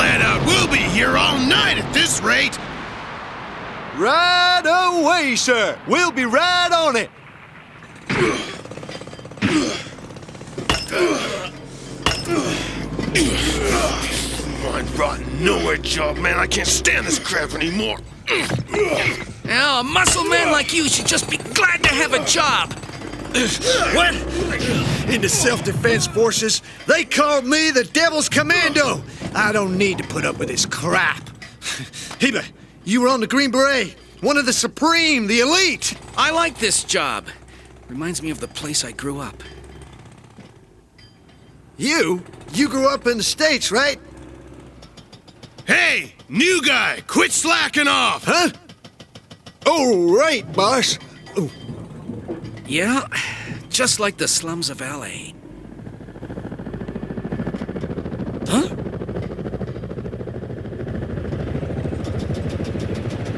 flat out. We'll be here all night at this rate. Right away, sir. We'll be right on it. Mind rotten nowhere job, man. I can't stand this crap anymore. Now, a muscle man like you should just be glad to have a job. What? In the self-defense forces, they called me the Devil's Commando. I don't need to put up with this crap. Heba, you were on the Green Beret, one of the Supreme, the elite. I like this job. Reminds me of the place I grew up. You grew up in the States, right? Hey, new guy, quit slacking off. Huh? Oh, right, boss. Oh. Yeah, just like the slums of L.A. Huh?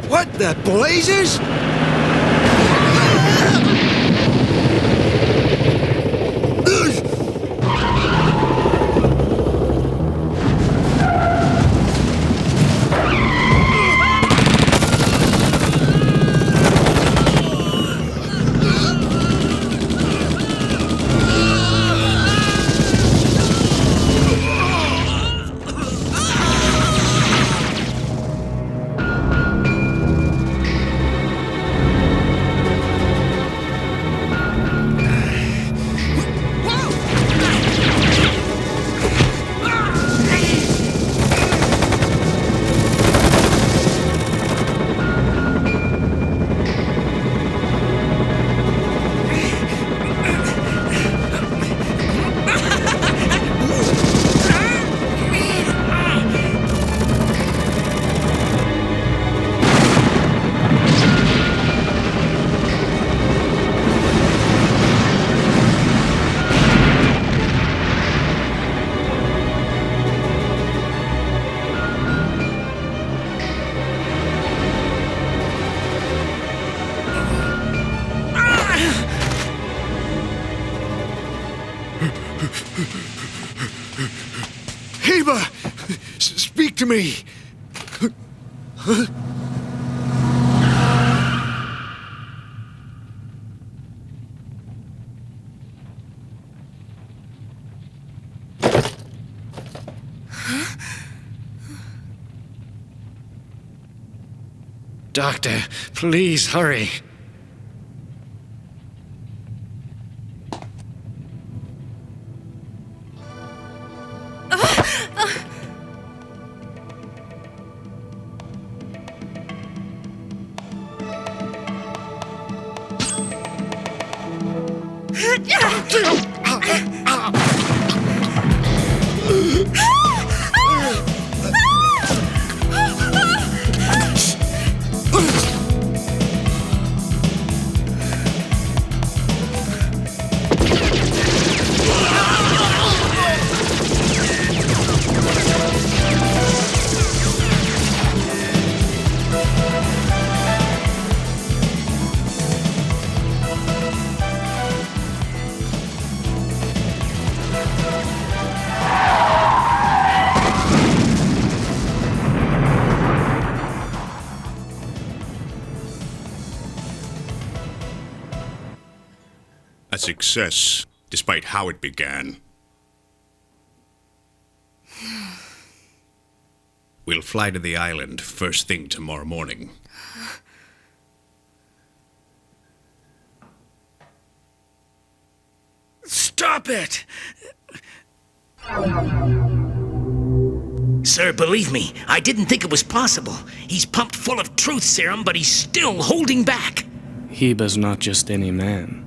What the blazes? Heba! Speak to me! Huh? Doctor, please hurry. A success, despite how it began. We'll fly to the island first thing tomorrow morning. Stop it! Sir, believe me, I didn't think it was possible. He's pumped full of truth serum, but he's still holding back. Heba's not just any man.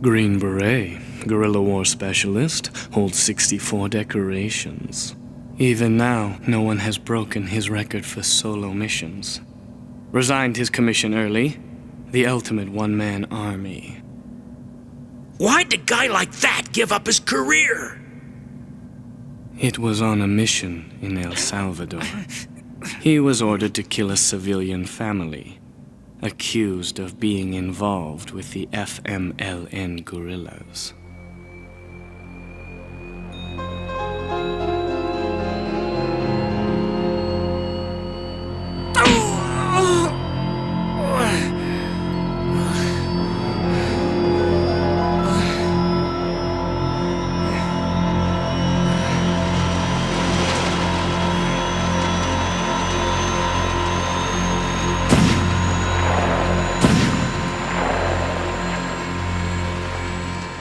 Green Beret, guerrilla war specialist, holds 64 decorations. Even now, no one has broken his record for solo missions. Resigned his commission early, the ultimate one-man army. Why'd a guy like that give up his career? It was on a mission in El Salvador. He was ordered to kill a civilian family, accused of being involved with the FMLN guerrillas.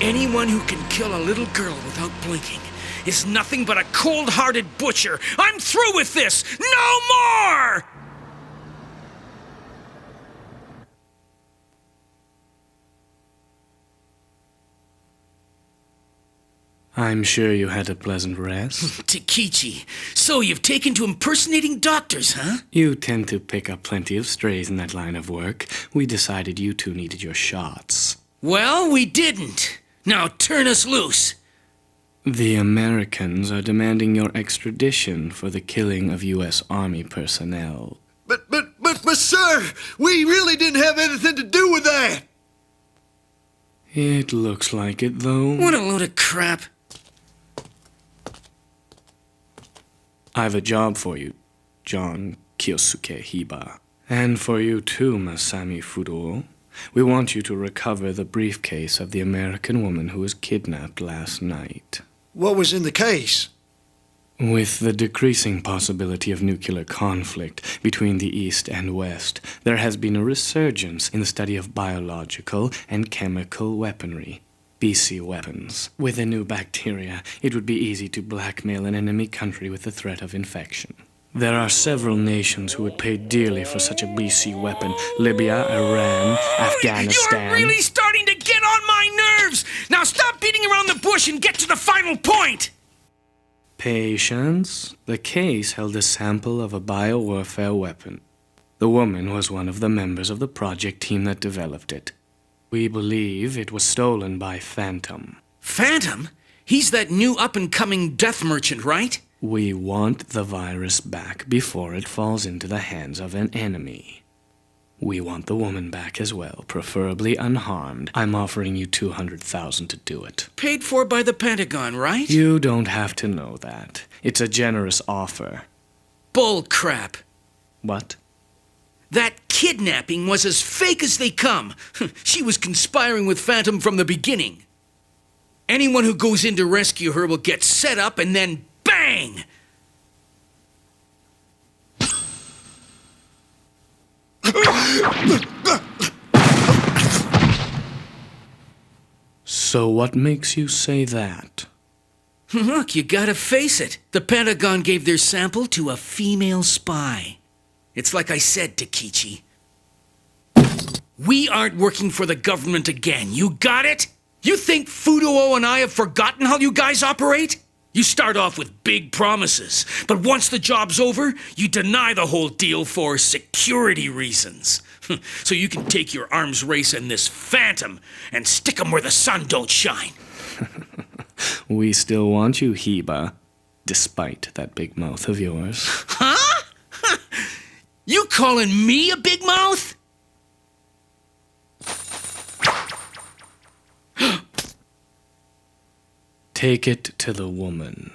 Anyone who can kill a little girl without blinking is nothing but a cold-hearted butcher. I'm through with this! No more! I'm sure you had a pleasant rest. Takichi, so you've taken to impersonating doctors, huh? You tend to pick up plenty of strays in that line of work. We decided you two needed your shots. Well, we didn't. Now turn us loose. The Americans are demanding your extradition for the killing of U.S. Army personnel. But, sir, we really didn't have anything to do with that. It looks like it, though. What a load of crap. I have a job for you, John Kyosuke Hiba. And for you too, Masami Furuo. We want you to recover the briefcase of the American woman who was kidnapped last night. What was in the case? With the decreasing possibility of nuclear conflict between the East and West, there has been a resurgence in the study of biological and chemical weaponry, BC weapons. With the new bacteria, it would be easy to blackmail an enemy country with the threat of infection. There are several nations who would pay dearly for such a BC weapon. Libya, Iran, Afghanistan. You're really starting to get on my nerves! Now stop beating around the bush and get to the final point! Patience. The case held a sample of a biowarfare weapon. The woman was one of the members of the project team that developed it. We believe it was stolen by Phantom. Phantom? He's that new up-and-coming death merchant, right? We want the virus back before it falls into the hands of an enemy. We want the woman back as well, preferably unharmed. I'm offering you $200,000 to do it. Paid for by the Pentagon, right? You don't have to know that. It's a generous offer. Bull crap. What? That kidnapping was as fake as they come. She was conspiring with Phantom from the beginning. Anyone who goes in to rescue her will get set up and then bang! So what makes you say that? Look, you gotta face it. The Pentagon gave their sample to a female spy. It's like I said, Takichi. We aren't working for the government again. You got it? You think Furuo and I have forgotten how you guys operate? You start off with big promises, but once the job's over, you deny the whole deal for security reasons. So you can take your arms race in this Phantom and stick 'em where the sun don't shine. We still want you, Hiba, despite that big mouth of yours. Huh? You calling me a big mouth? Take it to the woman.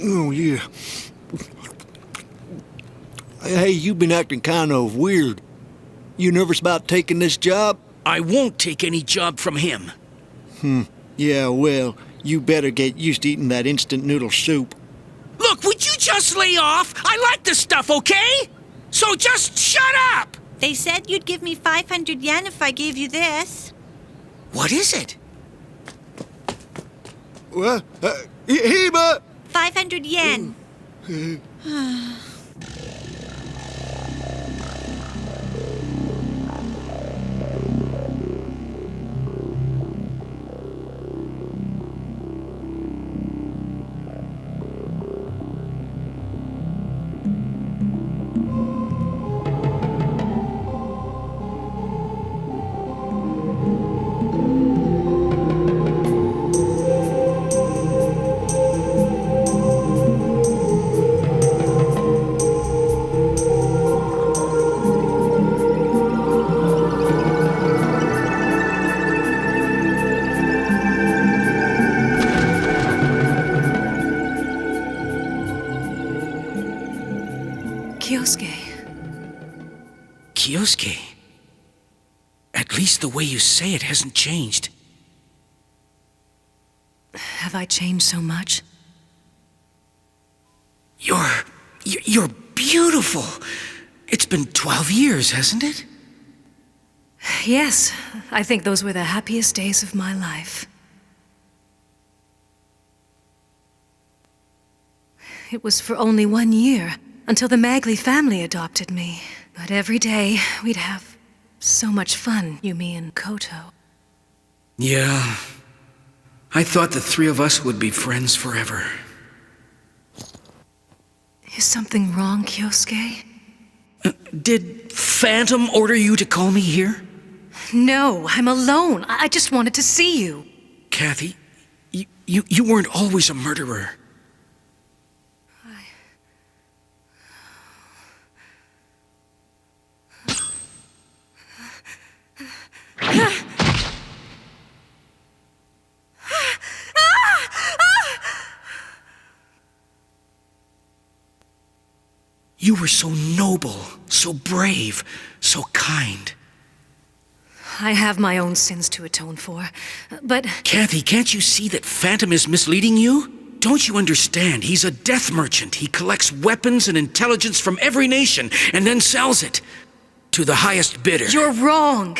Oh, yeah. Hey, you've been acting kind of weird. You nervous about taking this job? I won't take any job from him. Yeah, well, you better get used to eating that instant noodle soup. Look, would you just lay off? I like this stuff, okay? So just shut up! They said you'd give me 500 yen if I gave you this. What is it? What? Hiba! 500 yen. the way you say it hasn't changed. Have I changed so much? You're beautiful. It's been 12 years, hasn't it? Yes, I think those were the happiest days of my life. It was for only 1 year, until the Magley family adopted me. But every day, we'd have so much fun, Yumi and Koto. Yeah. I thought the three of us would be friends forever. Is something wrong, Kyosuke? Did Phantom order you to call me here? No, I'm alone. I just wanted to see you. Kathy, you weren't always a murderer. You were so noble, so brave, so kind. I have my own sins to atone for, but... Kathy, can't you see that Phantom is misleading you? Don't you understand? He's a death merchant. He collects weapons and intelligence from every nation and then sells it to the highest bidder. You're wrong.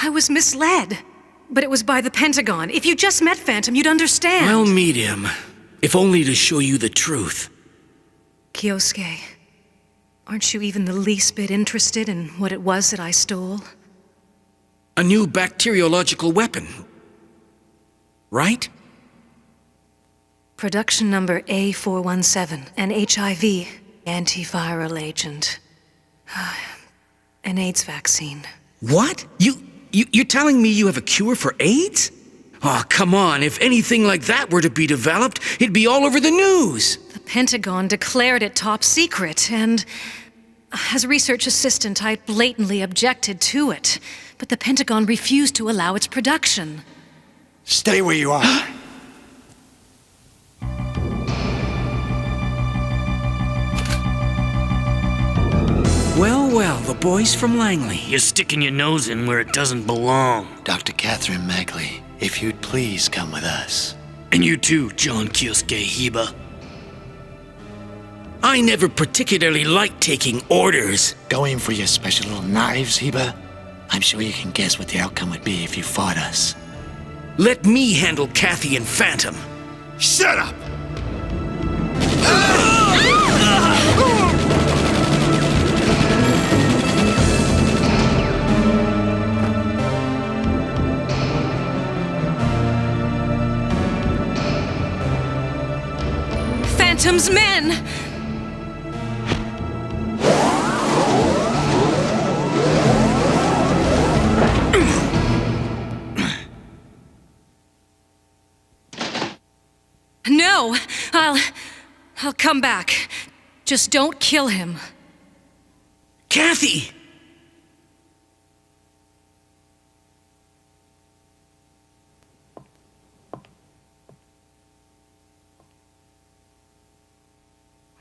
I was misled, but it was by the Pentagon. If you just met Phantom, you'd understand. I'll meet him, if only to show you the truth. Kyosuke, aren't you even the least bit interested in what it was that I stole? A new bacteriological weapon, right? Production number A417, an HIV antiviral agent. An AIDS vaccine. What? You're telling me you have a cure for AIDS? Oh, come on. If anything like that were to be developed, it'd be all over the news. The Pentagon declared it top secret, and as a research assistant, I blatantly objected to it. But the Pentagon refused to allow its production. Stay where you are. Well, the boys from Langley. You're sticking your nose in where it doesn't belong. Dr. Catherine Magley, if you'd please come with us. And you too, John Kyosuke Hiba. I never particularly liked taking orders. Going for your special little knives, Hiba? I'm sure you can guess what the outcome would be if you fought us. Let me handle Kathy and Phantom. Shut up! Phantom's men! No, I'll come back. Just don't kill him. Kathy!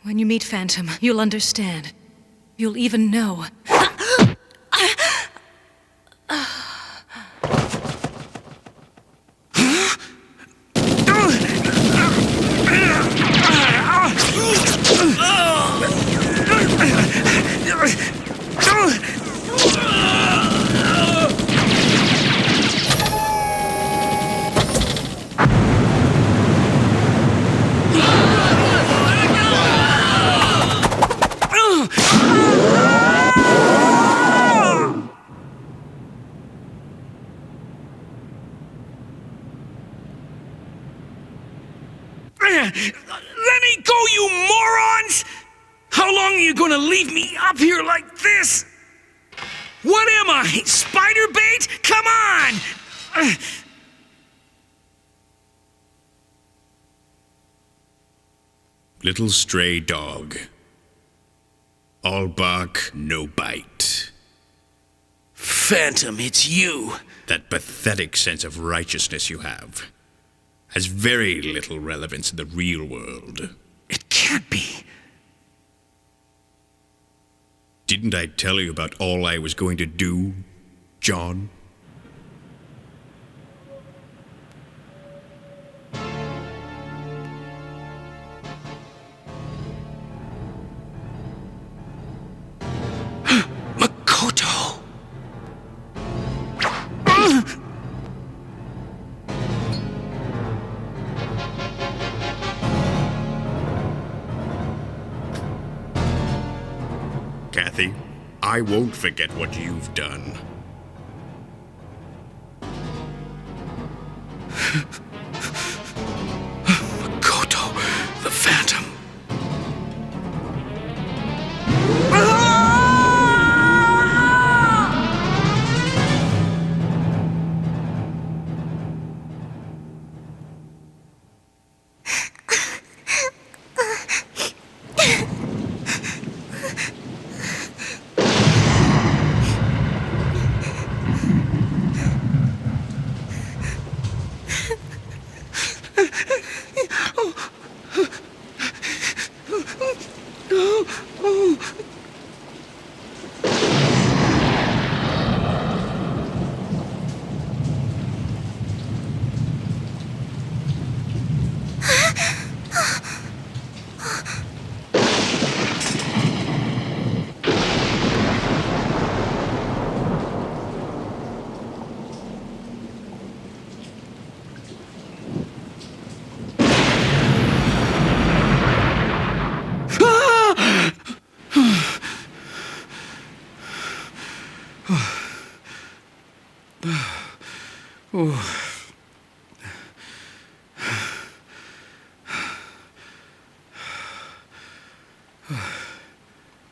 When you meet Phantom, you'll understand. You'll even know. Let me go, you morons! How long are you gonna leave me up here like this? What am I, spider bait? Come on! Little stray dog. All bark, no bite. Phantom, it's you. That pathetic sense of righteousness you have has very little relevance in the real world. It can't be. Didn't I tell you about all I was going to do, John? Makoto! Kathy, I won't forget what you've done. Makoto, the Phantom.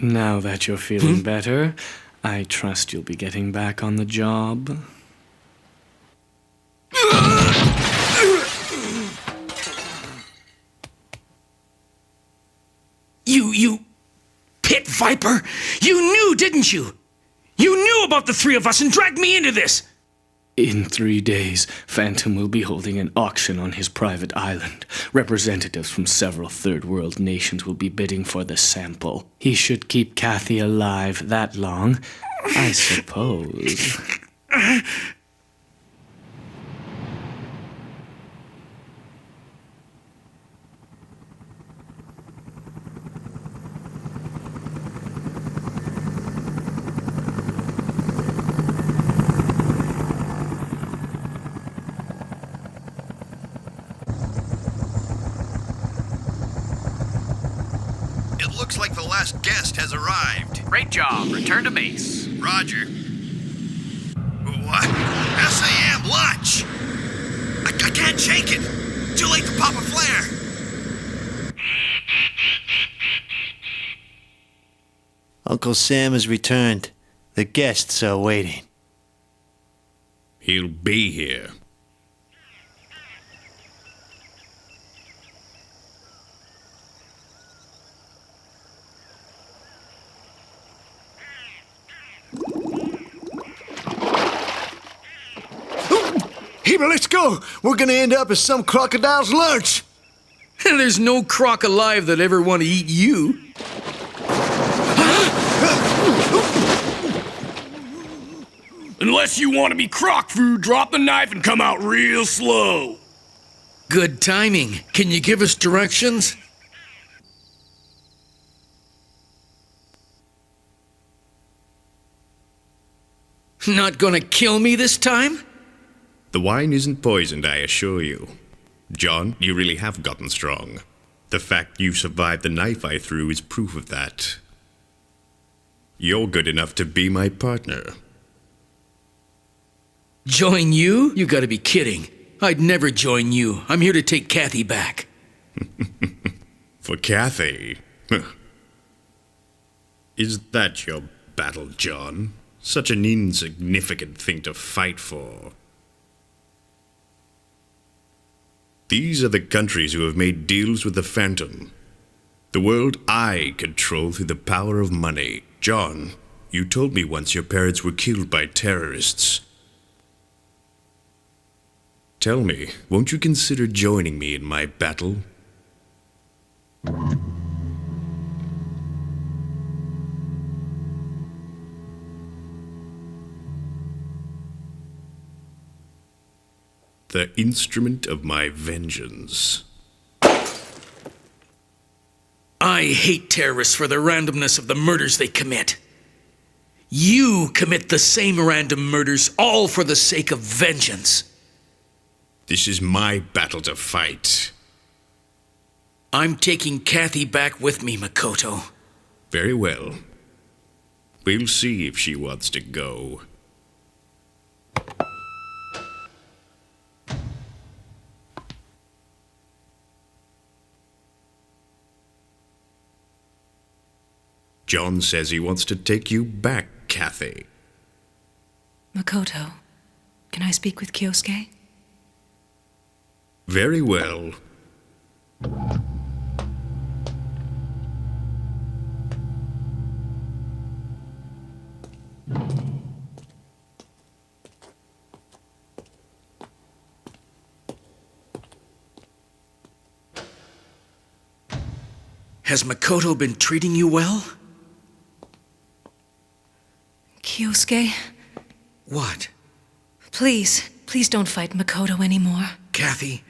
Now that you're feeling better, I trust you'll be getting back on the job. You pit viper! You knew, didn't you? You knew about the three of us and dragged me into this! In 3 days, Phantom will be holding an auction on his private island. Representatives from several third world nations will be bidding for the sample. He should keep Kathy alive that long, I suppose. It looks like the last guest has arrived. Great job. Return to base. Roger. What? SAM lunch! I can't shake it! Too late to pop a flare! Uncle Sam has returned. The guests are waiting. He'll be here. Heber, let's go! We're gonna end up as some crocodile's lunch! There's no croc alive that ever want to eat you. Unless you want to be croc food, drop the knife and come out real slow. Good timing. Can you give us directions? Not gonna kill me this time? The wine isn't poisoned, I assure you. John, you really have gotten strong. The fact you survived the knife I threw is proof of that. You're good enough to be my partner. Join you? You gotta be kidding. I'd never join you. I'm here to take Kathy back. For Kathy? Is that your battle, John? Such an insignificant thing to fight for. These are the countries who have made deals with the Phantom. The world I control through the power of money. John, you told me once your parents were killed by terrorists. Tell me, won't you consider joining me in my battle? The instrument of my vengeance. I hate terrorists for the randomness of the murders they commit. You commit the same random murders, all for the sake of vengeance. This is my battle to fight. I'm taking Kathy back with me, Makoto. Very well. We'll see if she wants to go. John says he wants to take you back, Kathy. Makoto, can I speak with Kyosuke? Very well. Has Makoto been treating you well? Kyosuke, What? please don't fight Makoto anymore. Kathy?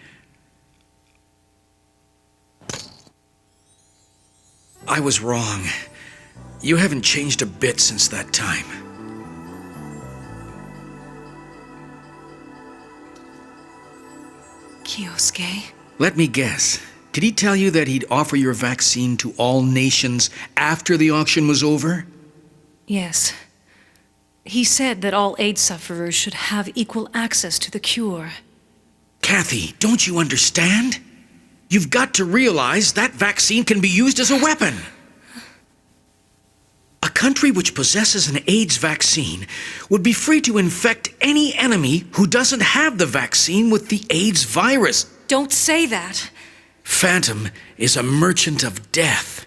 I was wrong. You haven't changed a bit since that time. Kyosuke? Let me guess. Did he tell you that he'd offer your vaccine to all nations after the auction was over? Yes. He said that all AIDS sufferers should have equal access to the cure. Kathy, don't you understand? You've got to realize that vaccine can be used as a weapon. A country which possesses an AIDS vaccine would be free to infect any enemy who doesn't have the vaccine with the AIDS virus. Don't say that. Phantom is a merchant of death.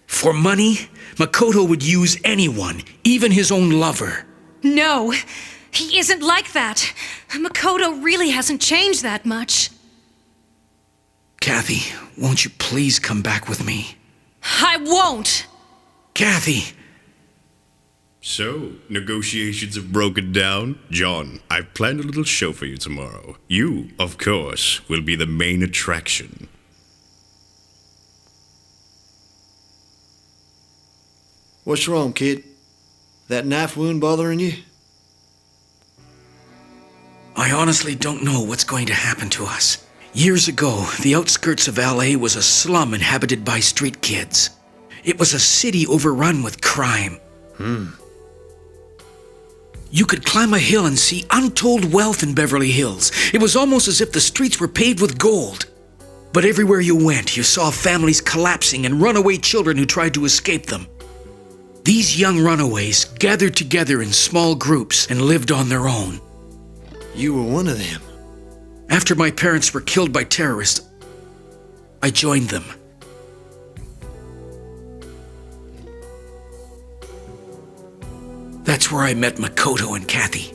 For money, Makoto would use anyone, even his own lover. No, he isn't like that. Makoto really hasn't changed that much. Kathy, won't you please come back with me? I won't! Kathy! So, negotiations have broken down? John, I've planned a little show for you tomorrow. You, of course, will be the main attraction. What's wrong, kid? That knife wound bothering you? I honestly don't know what's going to happen to us. Years ago, the outskirts of LA was a slum inhabited by street kids. It was a city overrun with crime. You could climb a hill and see untold wealth in Beverly Hills. It was almost as if the streets were paved with gold. But everywhere you went, you saw families collapsing and runaway children who tried to escape them. These young runaways gathered together in small groups and lived on their own. You were one of them. After my parents were killed by terrorists, I joined them. That's where I met Makoto and Kathy.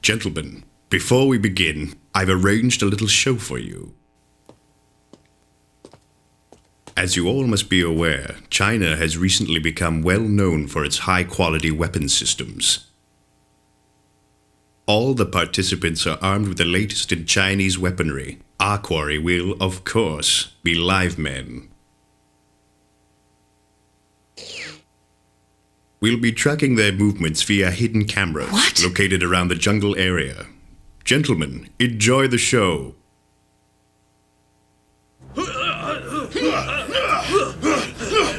Gentlemen, before we begin, I've arranged a little show for you. As you all must be aware, China has recently become well known for its high-quality weapon systems. All the participants are armed with the latest in Chinese weaponry. Our quarry will, of course, be live men. We'll be tracking their movements via hidden cameras located around the jungle area. Gentlemen, enjoy the show.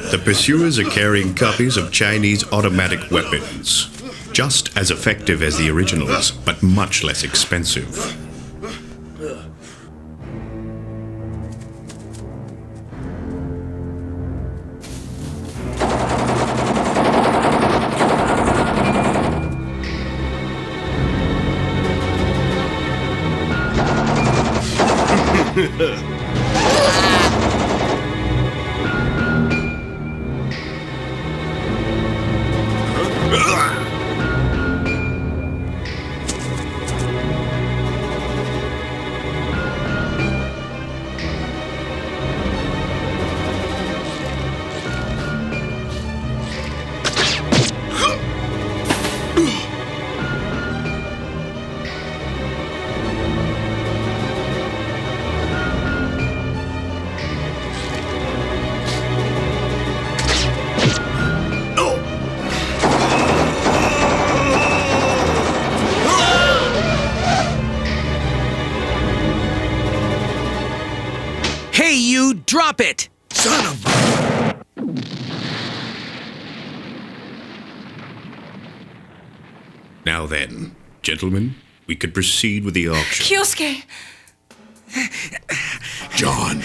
The pursuers are carrying copies of Chinese automatic weapons. Just as effective as the originals, but much less expensive. Hey, you! Drop it! Son of a... Now then, gentlemen, we could proceed with the auction. Kyosuke! John.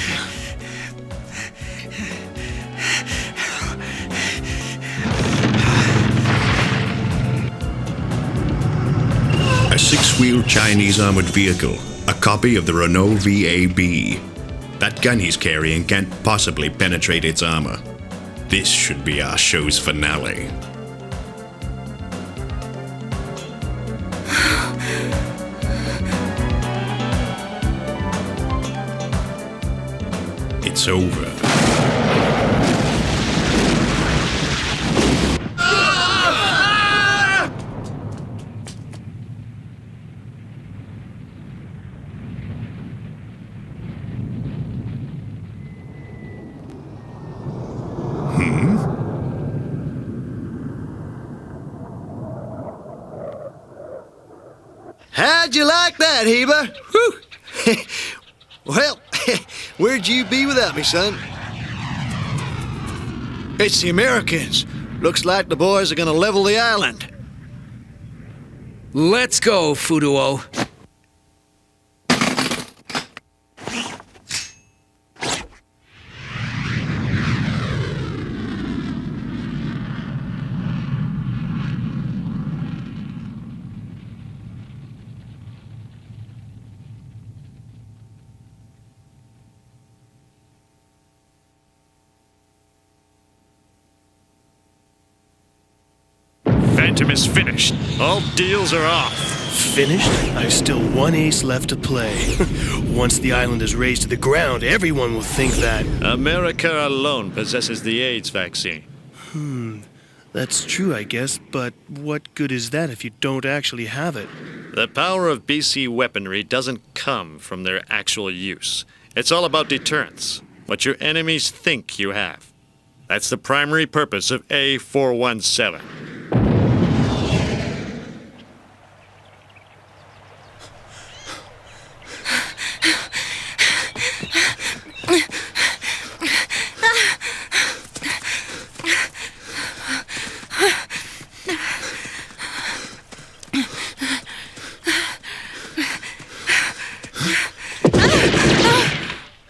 A six-wheel Chinese armored vehicle, a copy of the Renault VAB. That gun he's carrying can't possibly penetrate its armor. This should be our show's finale. It's over. How'd you like that, Heber? Whew. Well, where'd you be without me, son? It's the Americans. Looks like the boys are gonna level the island. Let's go, Fuduo. Phantom is finished. All deals are off. Finished? I've still one ace left to play. Once the island is razed to the ground, everyone will think that... America alone possesses the AIDS vaccine. That's true, I guess, but what good is that if you don't actually have it? The power of BC weaponry doesn't come from their actual use. It's all about deterrence, what your enemies think you have. That's the primary purpose of A417.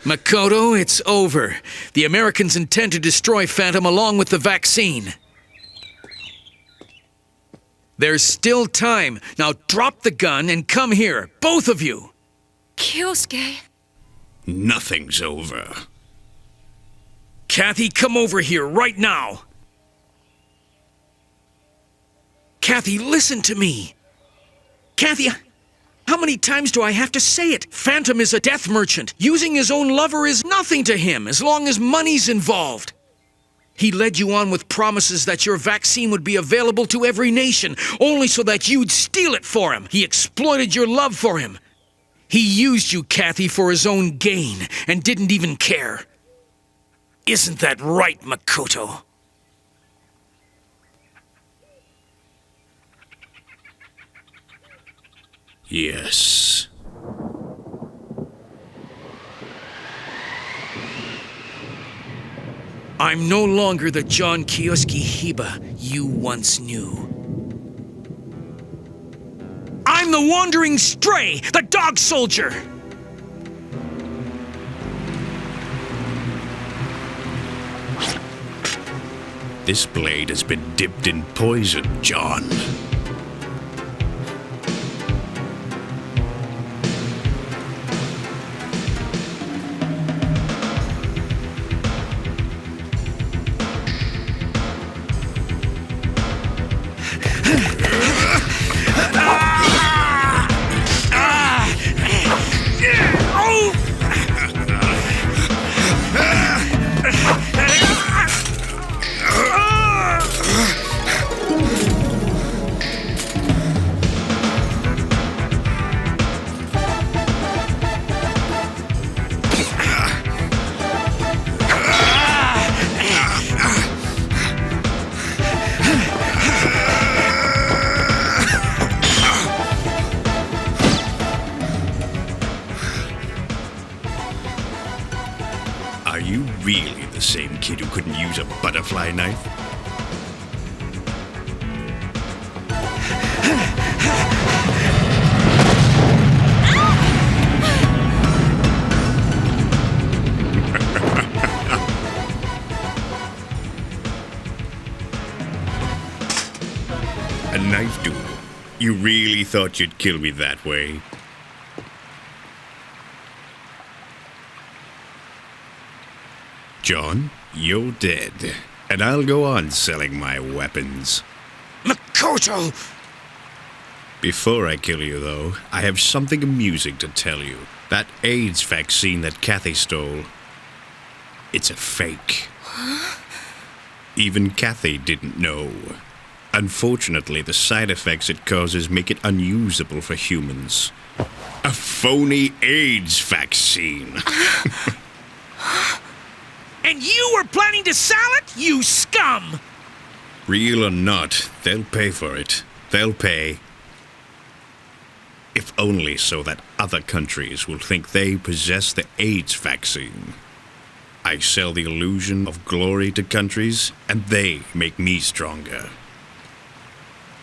Makoto, it's over. The Americans intend to destroy Phantom along with the vaccine. There's still time. Now drop the gun and come here, both of you. Kyosuke. Nothing's over. Kathy, come over here right now. Kathy, listen to me. Kathy, how many times do I have to say it? Phantom is a death merchant. Using his own lover is nothing to him as long as money's involved. He led you on with promises that your vaccine would be available to every nation, only so that you'd steal it for him. He exploited your love for him. He used you, Kathy, for his own gain, and didn't even care. Isn't that right, Makoto? Yes. I'm no longer the John Kiyosuke Hiba you once knew. I'm the wandering stray, the dog soldier! This blade has been dipped in poison, John. Are you really the same kid who couldn't use a butterfly knife? A knife duel? You really thought you'd kill me that way? John, you're dead, and I'll go on selling my weapons. Makoto! Before I kill you, though, I have something amusing to tell you. That AIDS vaccine that Kathy stole, it's a fake. Even Kathy didn't know. Unfortunately, the side effects it causes make it unusable for humans. A phony AIDS vaccine. And you were planning to sell it, you scum! Real or not, they'll pay for it. They'll pay. If only so that other countries will think they possess the AIDS vaccine. I sell the illusion of glory to countries, and they make me stronger.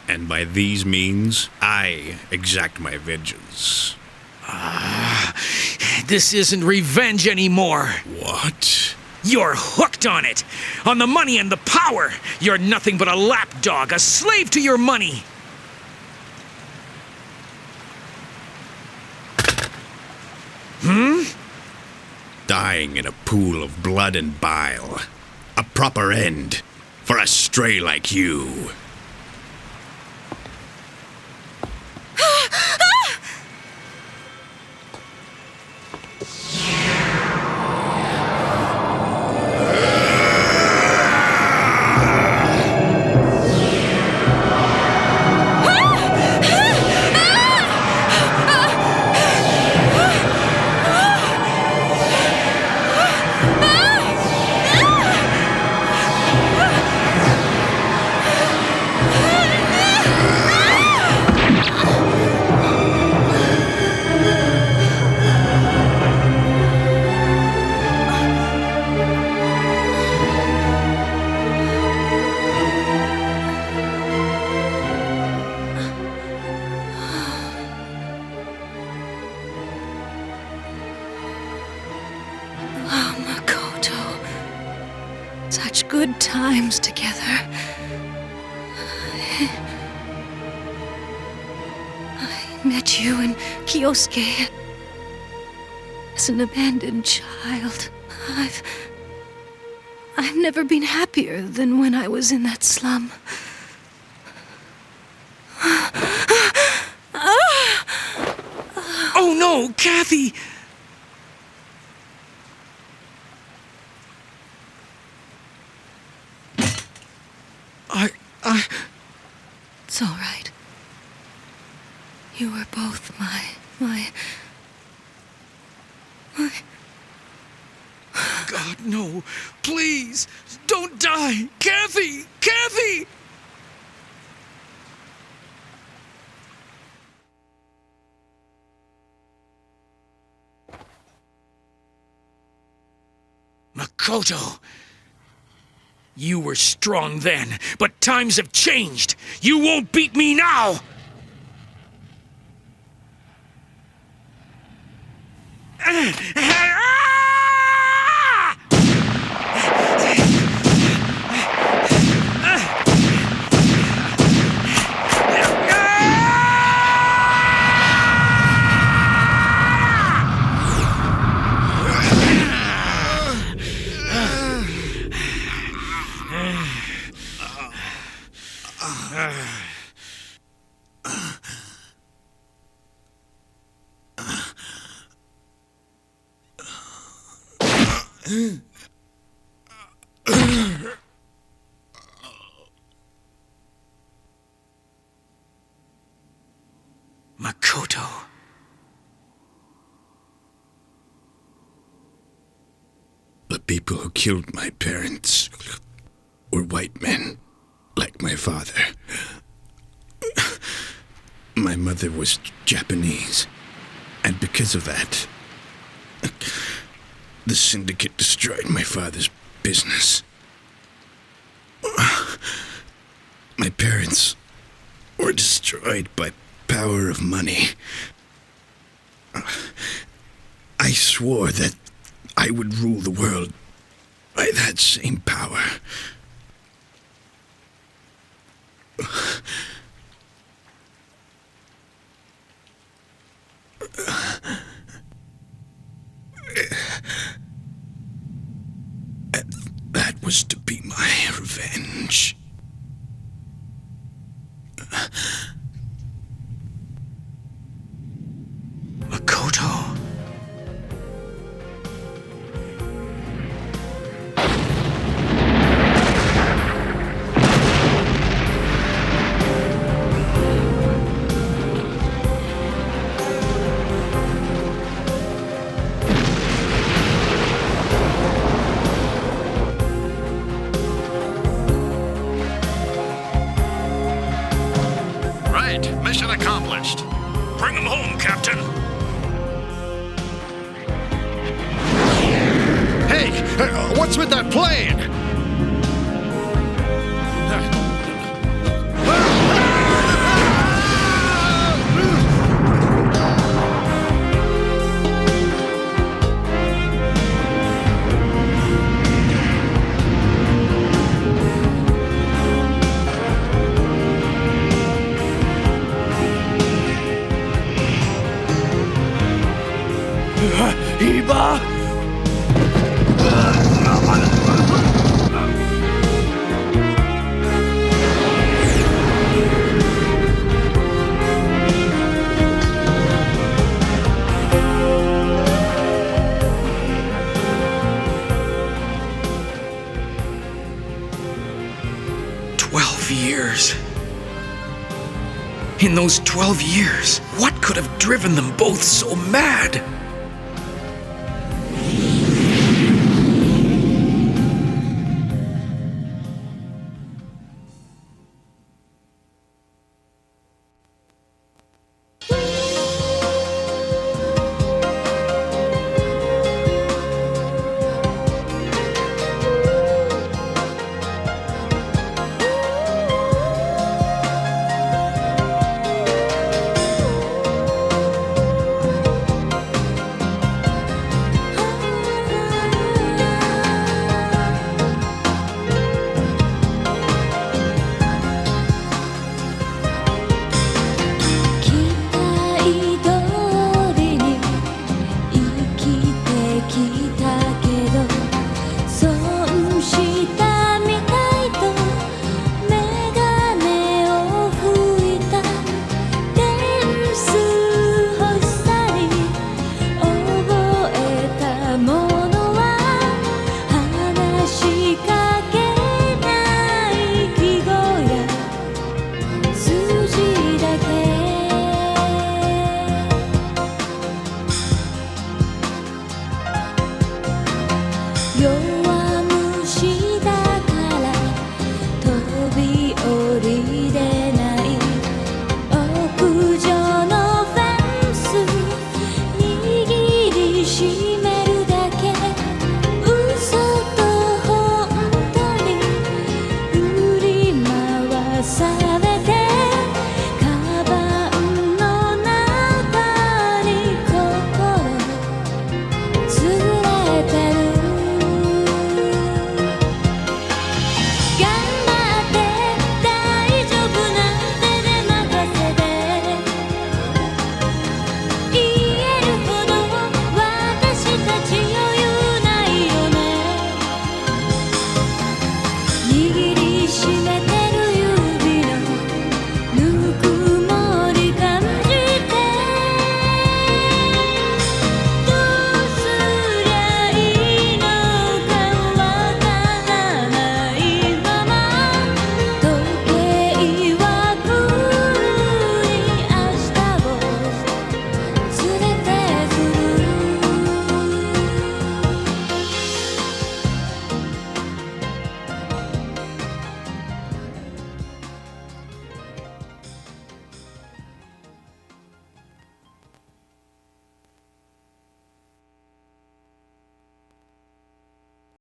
And by these means, I exact my vengeance. This isn't revenge anymore. What? You're hooked on it! On the money and the power! You're nothing but a lapdog, a slave to your money! Dying in a pool of blood and bile. A proper end for a stray like you. Such good times together. I met you in Kyosuke as an abandoned child. I've never been happier than when I was in that slum. No, Kathy! It's all right. You were both my... God, no. Please, don't die. Kathy! Kathy! Makoto. You were strong then, but times have changed. You won't beat me now! Makoto. The people who killed my parents were white men, like my father. My mother was Japanese, and because of that, the syndicate destroyed my father's business. My parents were destroyed by power of money. I swore that I would rule the world by that same power. And that was to be my revenge. Makoto. Right, mission accomplished. Bring him home, Captain. Hey, what's with that plane? Iba! 12 years. In those 12 years, what could have driven them both so mad?